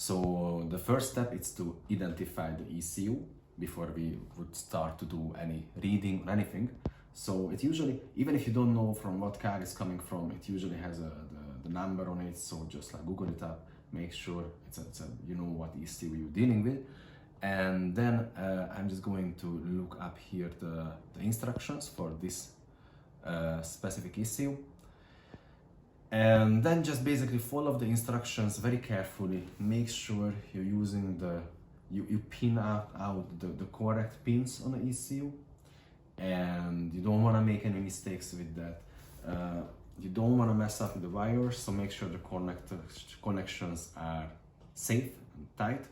So the first step is to identify the ECU before we would start to do any reading or anything. So it usually, even if you don't know from what car it's coming from, it usually has the number on it. So just like Google it up, make sure you know what ECU you're dealing with. And then I'm just going to look up here the instructions for this specific ECU. And then just basically follow the instructions very carefully. Make sure you're using you pin out the correct pins on the ECU. And you don't want to make any mistakes with that. You don't want to mess up with the wires, so make sure the connections are safe and tight.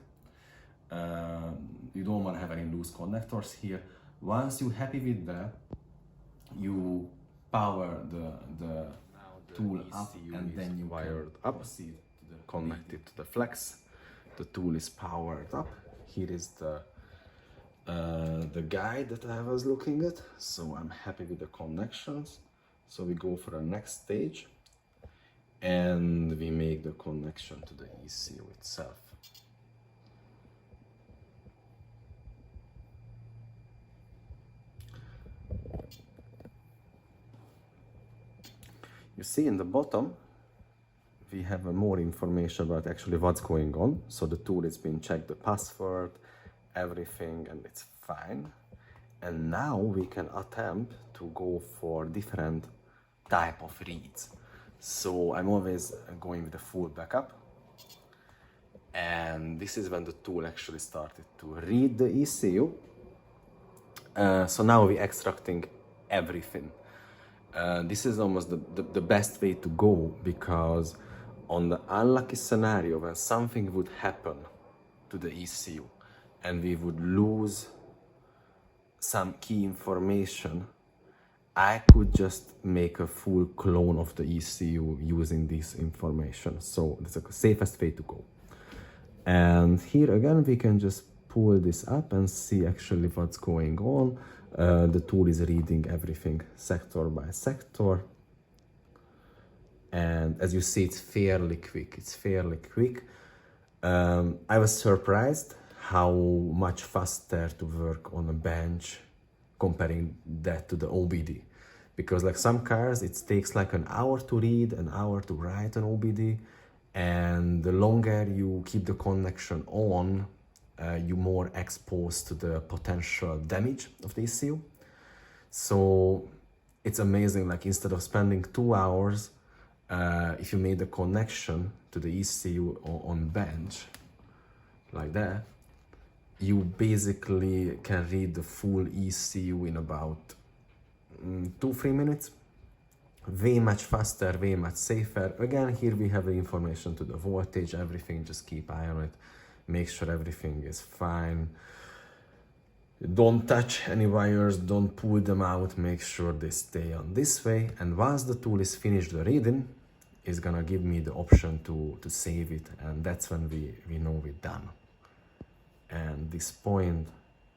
You don't want to have any loose connectors here. Once you're happy with that, you power the tool up, and then you wired up, connect it to the flex. The tool is powered up. Here is the guide that I was looking at, so I'm happy with the connections. So we go for the next stage and we make the connection to the ECU itself. You see in the bottom we have more information about actually what's going on. So the tool has been checked, the password, everything, and it's fine. And now we can attempt to go for different type of reads. So I'm always going with the full backup, and this is when the tool actually started to read the ECU. So now we're extracting everything. This is almost the best way to go, because on the unlucky scenario when something would happen to the ECU and we would lose some key information, I could just make a full clone of the ECU using this information. So it's the safest way to go. And here again we can just pull this up and see actually what's going on. The tool is reading everything sector by sector, and as you see, it's fairly quick. I was surprised how much faster to work on a bench comparing that to the OBD, because like some cars it takes like an hour to read, an hour to write an OBD, and the longer you keep the connection on, you're more exposed to the potential damage of the ECU. So it's amazing, like instead of spending 2 hours, if you made the connection to the ECU on bench like that, you basically can read the full ECU in about 2-3 minutes. Way much faster, way much safer. Again, here we have the information to the voltage, everything, just keep eye on it. Make sure everything is fine. Don't touch any wires, don't pull them out, make sure they stay on this way. And once the tool is finished the reading, it's gonna give me the option to save it, and that's when we know we're done. And this point,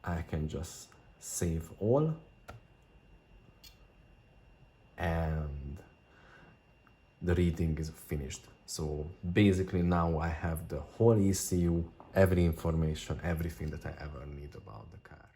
I can just save all, and the reading is finished. So basically now I have the whole ECU, every information, everything that I ever need about the car.